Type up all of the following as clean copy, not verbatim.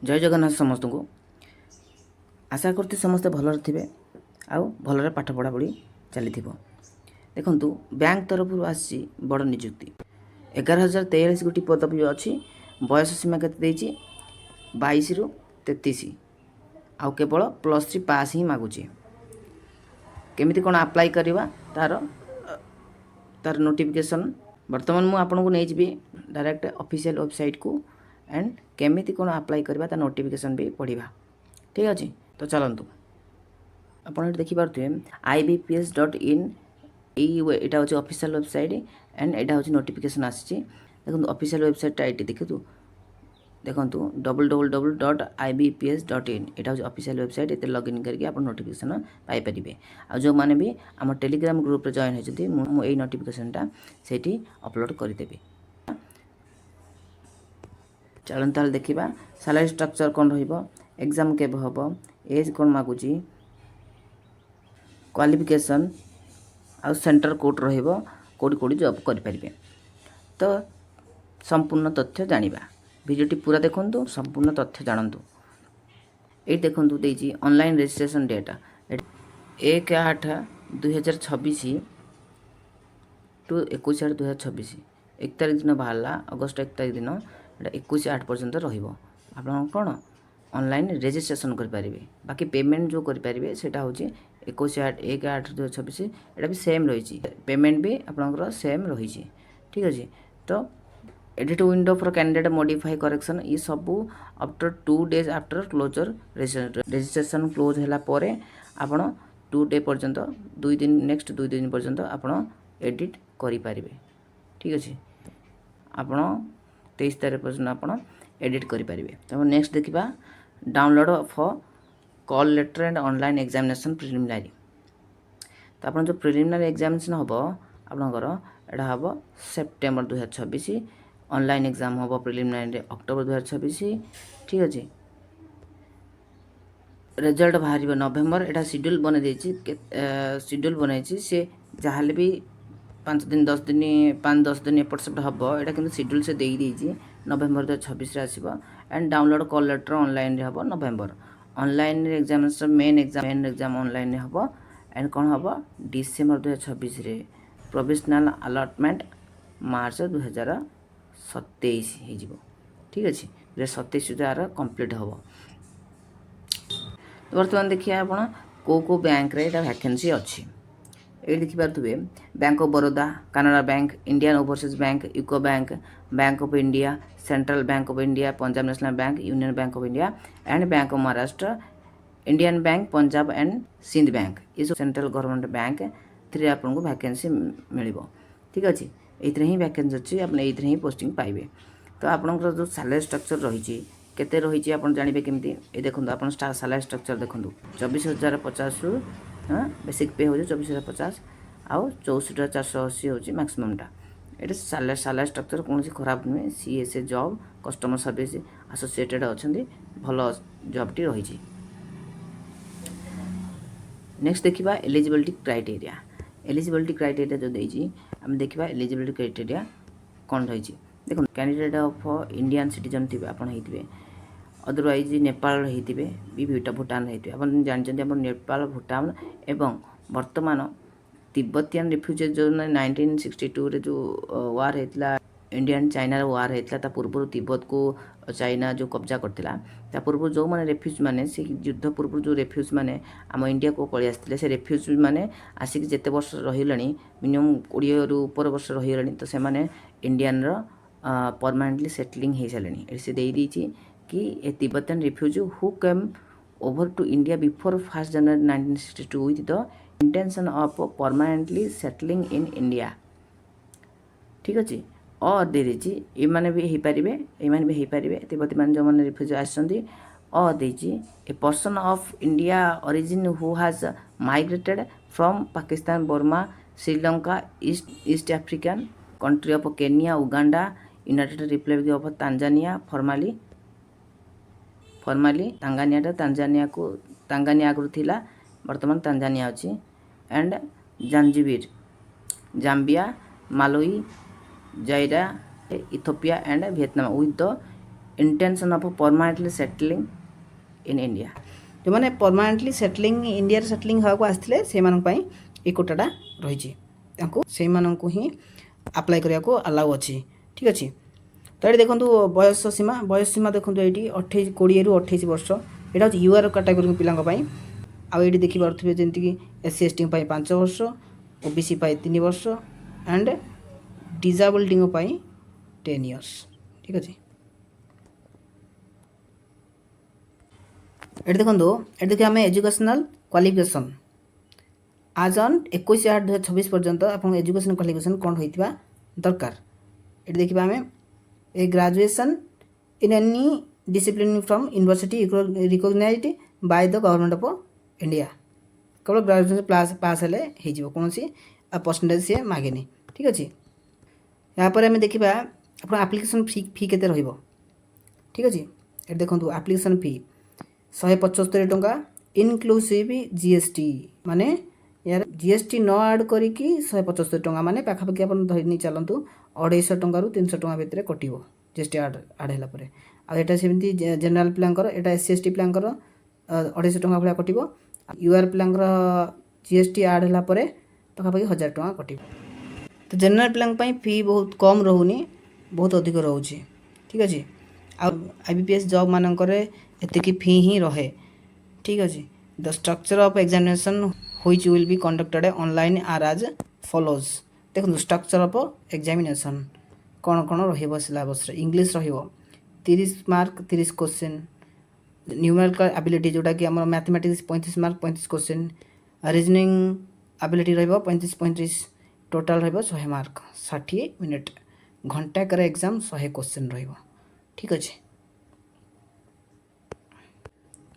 जय जगन्नाथ समस्त को आशा करती समस्ते भल थे आउ भल पाठ पढ़ा पढ़ी चली देखु बैंक तरफ आसी बड़ निजुक्ति 11,043 गोटी पदवी अच्छी बयस सीमा के 22 रु 33 आउ केवल +3 पास ही मागुचे केमिति कौन अप्लाई करवा तार तार नोटिफिकेशन बर्तमान मुझे आपन को नहीं डायरेक्ट ऑफिशियल वेबसाइट को एंड केमिति कौन अप्लाई करवा तार नोटिफिकेशन भी पढ़ा ठीक अच्छे। तो चलतु आपड़ देखी पारे ibps.in यहाँ हूँ ऑफिशियल वेबसाइट एंड यहाँ हूँ नोटिफिकेशन आसी देखो ऑफिशियल वेबसाइटा ये देखो देखो www.ibps.in यहाँ हूँ ऑफिशियल वेबसाइट ये लॉगिन करके आप नोटिफिकेशन पाइपर आ जो मैंने भी आम टेलीग्राम ग्रुप रे जॉइन होती मुझे नोटिफिकेशनटा से अपलोड करदेवी। चलन ताल देखा सैलरी स्ट्रक्चर कौन एग्जाम केब हम एज कौन मागुची क्वालिफिकेशन आ सेंटर कोड रोटी कौटी जॉब करें तो संपूर्ण तथ्य जानिबा वीडियोटी पूरा देखंतु संपूर्ण तथ्य जानतु। ये देखंतु देजी ऑनलाइन रजिस्ट्रेशन डेट 1/8/2026 टू 21/8/2026 1 तारिख दिन बाहर अगस्ट 1 तारिख दिन 21/8 पर्यंत रहिबो आपन कोन ऑनलाइन रजिस्ट्रेशन करें बाकी पेमेंट जो करें सेटा हूँ 21/8/2026 यहाँ भी सेम रही पेमेंट भी आपंकर सेम रही ठीक अच्छे। तो edit window for candidate modify correction ये सब after 2 days after closure registration close है आपण 2 day पर्यंत 2 दिन नेक्स्ट 2 दिन पर्यंत आपण एडिट करें ठीक अच्छे। आपण 23 तारीख पर्यंत आपण एडिट करें। तो नेक्स्ट देखा download of call letter and online examination preliminary तो आप जो प्रिलिमिनारी एग्जामिनेशन हम आपंकर यहाँ हम सेप्टेम्बर 2026 ऑनलाइन एग्जाम हम प्रिलिमिनारी अक्टोबर 2026 ठीक अच्छे। रिजल्ट बाहर नवेम्बर यहाँ शेड्यूल बन शेड्यूल बनई सी जहाँ भी 5-10 दिन एपट सेपट हम यहाँ कि शेड्यूल से देदी नवेम्बर 2026 आसो and download call letter online हम November online examination main exam online हम एंड कौन हम डिसेम्बर 2026 रे प्रोविजनल अलॉटमेंट मार्च 2027 हो ठीक अच्छे 2027 यार कंप्लीट हम। बर्तमान देखिए आप को बैंक रे वैकेंसी अच्छी ये देखिपे bank of Baroda Canara bank Indian overseas bank UCO bank bank of India central bank of India Punjab national bank union bank of India and bank of Maharashtra Indian bank Punjab and Sindh bank ये सब सेंट्रल गवर्नमेंट बैंक थ्री आपको vacancy मिल ठीक अच्छे ये ही vacancy अच्छी आप ही posting पाइबे। तो आपंकर जो सैलरी स्ट्रक्चर रही केते रही आप जानवे केमती ये देखो आप सैलरी स्ट्रक्चर देखो 24,050 रु बेसिक पे हो 24,050 आउ 64,480 हूँ मैक्सिममटा ये सैलरी स्ट्रक्चर कौन खराब नुहे CSA job customer service associated अच्छा भल जॉबटी रही। नेक्स्ट देखा एलिजिबिलिटी क्राइटेरिया जो देती आम देखा एलिजिबिलिटी क्राइटेरिया कौन रही देखो कैंडिडेट ऑफ इंडियन सिटीजन थे आप अदरवाइज नेपाल होते भी भूटान होते आप जानते नेपाल भूटान एवं वर्तमान तिब्बतियन रिफ्यूजी जो 1962 रे जो वार होता इंडियन चाइना वार होता पूर्व तिब्बत को चाइना जो कब्जा करता पूर्व जो मैंने रेफ्यूज मैंने से युद्ध पूर्व जो रेफ्यूज मैंने आम इंडिया को पलि आसते से रेफ्यूज मैंने आसिक जिते वर्ष रही मिनिमम 20 रु ऊपर वर्ष रही तो से इंडियन परमानेंटली सेटलिंग हो सारे से देदी कि a Tibetan refugee who came over to India before 1 January 1962 with the intention of permanently settling in India ठीक अच्छे और दे देती ये भी हो पारे तिब्बती मान जो मैंने रिफ्यूज आसती और देती a person of India origin who has migrated from Pakistan Burma Sri Lanka east African country of Kenya Uganda United Republic of Tanzania formerly Tanzania आगुरी थिला वर्तमान तांजानिया अच्छी and Zanzibar Zambia Malawi Zaire Ethiopia and Vietnam with the intention of permanently settling in India जो मैंने permanently settling India settling हाँ आसते से ये कोटाटा रही ही अप्लाई करने को अलाउ अच्छी ठीक अच्छे। तो ये देखो बयस सीमा देखो ये 20 ରୁ 28 वर्ष यहाँ हूँ यूआर कैटेगोरी पिलांई आईटी देखिपे जमीक एससी एसटी 5 वर्ष ओबीसी 3 वर्ष एंड डिजाबिलिटी 10 इयर्स ठीक अच्छे। ये देखो ये देखिए आम एजुकेशनल क्वालिफिकेशन आज ऑन 21/8/2026 पर्यंत आप एजुकेशन क्वालिफिकेशन कौन होता दरकार ये देखिए आम a graduation in any discipline from university recognized by the government of India केवल ग्रेजुएशन पास हेले हो कौन सी परसेंटेज सी मागेनि ठीक अच्छे। यहाँ पर आम देखा आप एप्लिकेशन फी के ठीक अच्छे। ये देखो एप्लिकेशन फी 175 टंका इनक्लूसिव जीएसटी माने यार जीएसटी न ऐड करिकी 175 टंका माने पाखापाखि आप धरनी चलतु 250 टंका रू 300 टंका भितर कटिवो जीएसटी ऐड है पर आटा सेमती जनरल पिलांकर एटा एससी एसटी पिलांकर 250 टंका भाया कटिवो यूआर पिलांकर जीएसटी ऐड है पर पाखापाखि 1000 टंका कटिवो। तो जनरल पिलांक फी बहुत कम रोनी बहुत अधिक रोचे ठीक अच्छे। आईबीपीएस जॉब मानकर एतिकी फी ही रहे ठीक अच्छे। The structure of examination which will be conducted online are as follows देखो स्ट्रक्चर ऑफ एग्जामिनेशन कौन कौन रहिबो सिलेबस रे इंग्लिश रहिबो 30 मार्क 30 क्वेश्चन न्यूमेरिकल एबिलिटी जोटा कि हमर mathematics 35 mark 35 question reasoning ability रहिबो 35 टोटल रहिबो 100 मार्क 60 मिनिट घंटा कर एग्जाम 100 क्वेश्चन रहिबो ठीक अच्छे।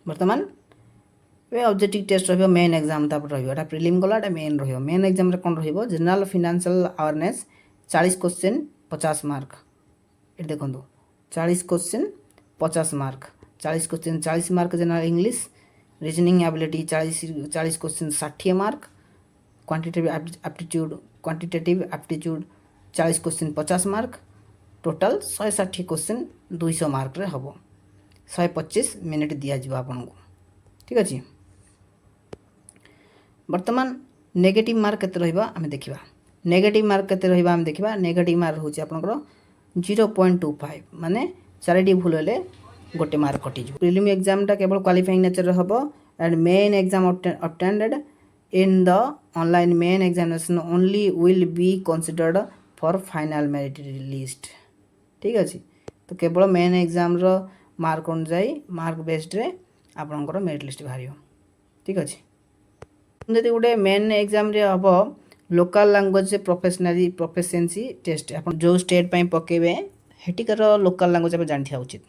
बर्तमान ऑब्जेक्टिव टेस्ट रहिबो मेन एग्जाम तापर रहिबो एटा प्रीलिम गला एटा मेन रहिबो मेन एग्जाम रे कोन रहिबो general financial awareness 40 question 50 mark ये देखो 40 question 50 mark 40 question 40 mark general English reasoning ability 40 question 60 mark quantitative aptitude 40 question 50 mark total 160 question 200 mark रे हबो 125 मिनिट दिया जिवो आपन को ठीक अच्छे। बर्तमान नेगेटिव मार्क केते रहिबा आमे देखिबा नेगेटिव मार्क केते रहिबा आमे देखिबा नेगेटिव मार्क होची आपनकर 0.25 माने 4टी भूल हेले गोटे मार्क कटि जिवो। प्रीलिम एग्जाम टा केवल क्वालिफाइंग नेचर हबो and main exam attended in the online main examination only will be considered for final merit list ठीक अच्छे। तो केवल मेन एग्जाम रो मार्क अनुसार मार्क बेस्ड रे आपनकर मेरिट लिस्ट बाहर ठीक अच्छे। जदि गोटे मेन एग्जाम रे हम local language professionally proficiency test आप जो स्टेट पाई पकेबे हेटिकर लोकल लैंग्वेज आप जानी उचित।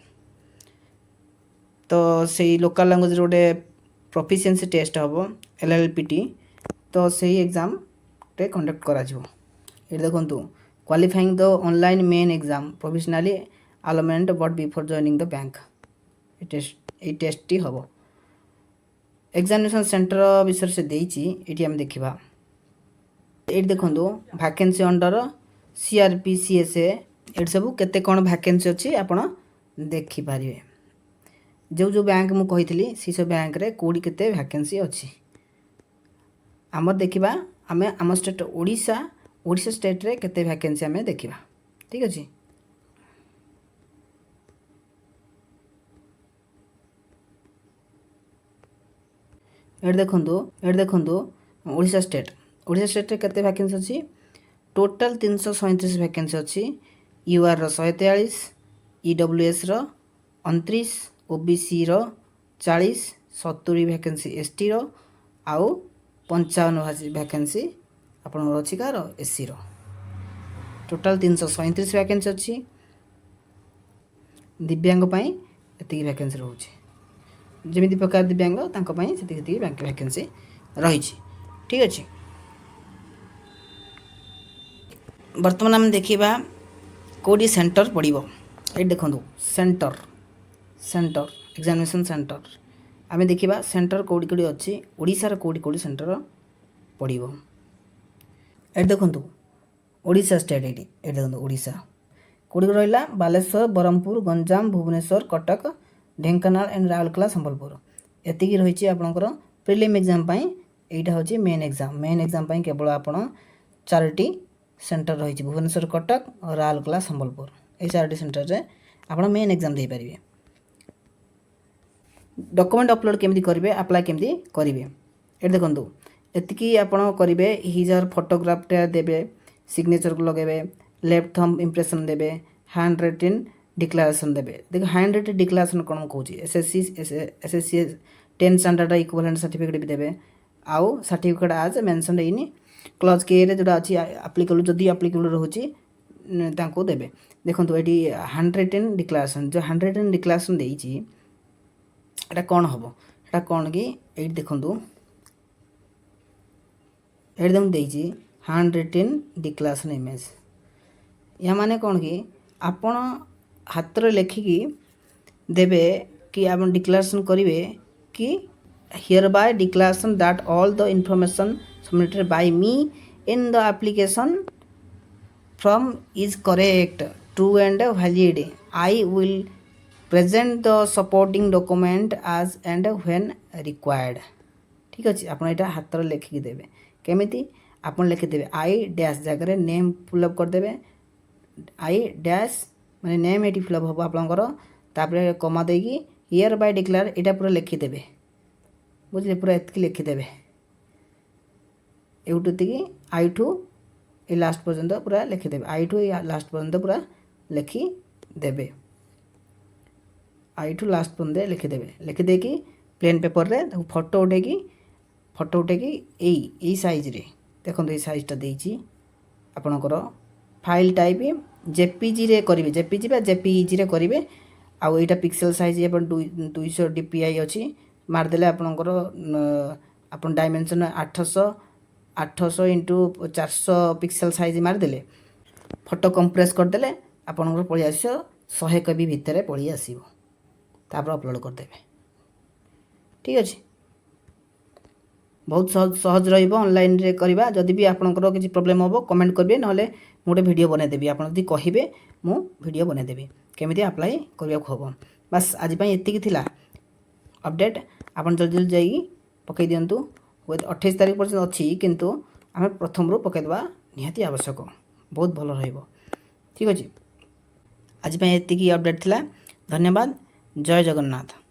तो से लोकल लैंग्वेज गोटे प्रोफिशिएंसी टेस्ट हम एलएलपीटी तो से एग्जाम टे कंडक्ट करा जिवो। ये देखंतु qualifying the online main exam provisionally allotment but before joining the bank ये टेस्ट टी हम एग्जामिनेशन सेंटर विषय से देती ये आम देखा ये देखो वैकेंसी अंडर सीआरपी सीएसए ये सब केते कौन वैकेंसी अच्छी आप देखिपारे जो जो बैंक मु कही सी सब बैंक रे कोड़ी केते वैकेंसी अच्छी आम देखा आम आम स्टेट ओडिशा ओडिशा स्टेट रे केते वैकेंसी आम देखा ठीक अच्छे। ये देखो ओडिशा स्टेट रे केते वैकेंसी अच्छी टोटल 337 वैकेंसी अच्छी यूआर रो 143 ईडब्ल्यूएस रो 29 ओबीसी रो 40 70 वैकेंसी एसटी रो आउ 55 वैकेंसी आपन अच्छी कार एससी रो टोटल 337 वैकेंसी अच्छी दिव्यांग पाई एति वैकेंसी रहउची जमी प्रकार दिव्यांग से वैकेंसी रही ठीक अच्छे। बर्तमान आम देखा कौटी सेंटर पड़ो ये देखो सेंटर सेंटर एग्जामिनेशन सेंटर आम देखा सेंटर कौटी कौटी अच्छी ओडिशार कौटी कौटी सेंटर पड़ो ये देखो ओडिशा स्टेट ये देखो ओडिशा କୋଡ଼ିକ ରହିଲା ବାଲେଶ୍ୱର, ବ୍ରହ୍ମପୁର, ଗଞ୍ଜାମ, ଭୁବନେଶ୍ୱର, କଟକ, ଢେଙ୍କାନାଳ ଏଣ୍ଡ ରାଉରକେଲା, ସମ୍ବଲପୁର। ଏତିକି ରହିଛି ଆପଣଙ୍କର ପ୍ରିଲିମ୍ ଏକ୍ଜାମ୍ ପାଇଁ। ଏଇଟା ହେଉଛି ମେନ୍ ଏକ୍ଜାମ୍। ମେନ୍ ଏକ୍ଜାମ୍ ପାଇଁ କେବଳ ଆପଣ 4ଟି ସେଣ୍ଟର ରହିଛି, ଭୁବନେଶ୍ୱର, କଟକ, ରାଉରକେଲା, ସମ୍ବଲପୁର। এই 4ଟି ସେଣ୍ଟରରେ ଆପଣ ମେନ୍ ଏକ୍ଜାମ୍ ଦେଇପାରିବେ। ଡକୁମେଣ୍ଟ ଅପଲୋଡ଼ କେମିତି କରିବେ, ଆପ୍ଲାଏ କେମିତି କରିବେ, ଏଠି ଦେଖନ୍ତୁ। ଏତିକି ଆପଣ କରିବେ। ହିଜର ଫଟୋଗ୍ରାଫଟା ଦେବେ, ସିଗ୍ନେଚରକୁ ଲଗାଇବେ, ଲେଫ୍ଟ ଥମ୍ବ ଇମ୍ପ୍ରେସନ୍ ଦେବେ, ହ୍ୟାଣ୍ଡ ରିଟିନ୍ ଡିକ୍ଲାରେସନ୍ ଦେବେ। ଦେଖ ହ୍ୟାଣ୍ଡ ରିଟିନ୍ ଡିକ୍ଲାରେସନ୍ କ'ଣ କହୁଛି, SSC 10th standard equivalent certificate ବି ଦେବେ। ଆଉ certificate as mentioned in clause କେରେ ଯେଉଁଟା ଅଛି ଆପ୍ଲିକେବୁଲ୍, ଯଦି ଆପ୍ଲିକେବୁଲ୍ ରହୁଛି ତାଙ୍କୁ ଦେବେ। ଦେଖନ୍ତୁ ଏଠି ହ୍ୟାଣ୍ଡ ରିଟିନ୍ ଡିକ୍ଲାରେସନ୍, ଯେଉଁ ହ୍ୟାଣ୍ଡ ରିଟିନ୍ ଡିକ୍ଲାରେସନ୍ ଦେଇଛି এটা କ'ଣ ହେବ, এটা କ'ଣ କି ଏଇଠି ଦେଖନ୍ତୁ, ଏଇଠି ଦେଖନ୍ତୁ ଦେଇଛି ହ୍ୟାଣ୍ଡ ରିଟିନ୍ ଡିକ୍ଲାରେସନ୍ ଇମେଜ୍। ଏହା ମାନେ କ'ଣ କି ଆପଣ ହାତରେ ଲେଖିକି ଦେବେ କି ଆପଣ ଡିକ୍ଲାରେସନ୍ କରିବେ କି hereby declaration that all the information submitted by me in the application from is correct, true and valid. I will present the supporting document as and when required. ठीक अच्छे, आप हाथ लिखिकी देवे केमिति आप लिखिदेवे आई डैश जगह name fill up करदे। I dash माने नेम ये फिलअप हम आपंकर तापर कमा देगी हियर बाय डिक्लेयर यहाँ पूरा लिखिदेवे। बुझे पूरा एतकी लिखिदेवे एवटी आई टू ये लास्ट पर्यंत पूरा लिखिदेवे। आई टू लास्ट पर्यंत पूरा लिखिदेवे। आई टू लास्ट पर्यंत लिखिदेवे। लिखिदे कि प्लेन पेपर रे फोटो उठेकी यही साइज रे देखो ये साइजटा देइछि आपणकर फाइल टाइप जेपीजी रे करिवे, जेपीजी बा जेपीईजी रे करिवे। आउ एटा पिक्सेल साइज अपन 200 dpi अछि मारदेले आपणकर आपन डायमेंशन 800 इंटू 400 पिक्सेल साइज मारदेले फोटो कंप्रेस करदेले आपणकर पळि आसियो 100 KB भितर पळि आसीबो। तापर अपलोड करदेबे। ठीक अछि, बहुत सहज रहिबो ऑनलाइन रे करबा। जदि भी आपनकर किछि प्रॉब्लम होबो कमेंट करबे, नहले मोटे वीडियो बनै देबी। आपन जदि कहिबे मु वीडियो बनै देबी केमिति अप्लाई करिया होबो। बस आज पई एतिकी थिला अपडेट। आपन जल्दी जल्दी जाई पकई दियंतु। 28 तारिख पर्यंत अच्छी किंतु आम प्रथम रू पकईदेवा निहाती आवश्यक, बहुत भल रहिबो। ठीक अच्छे, आज पई एतिकी अपडेट थिला। धन्यवाद। जय जगन्नाथ।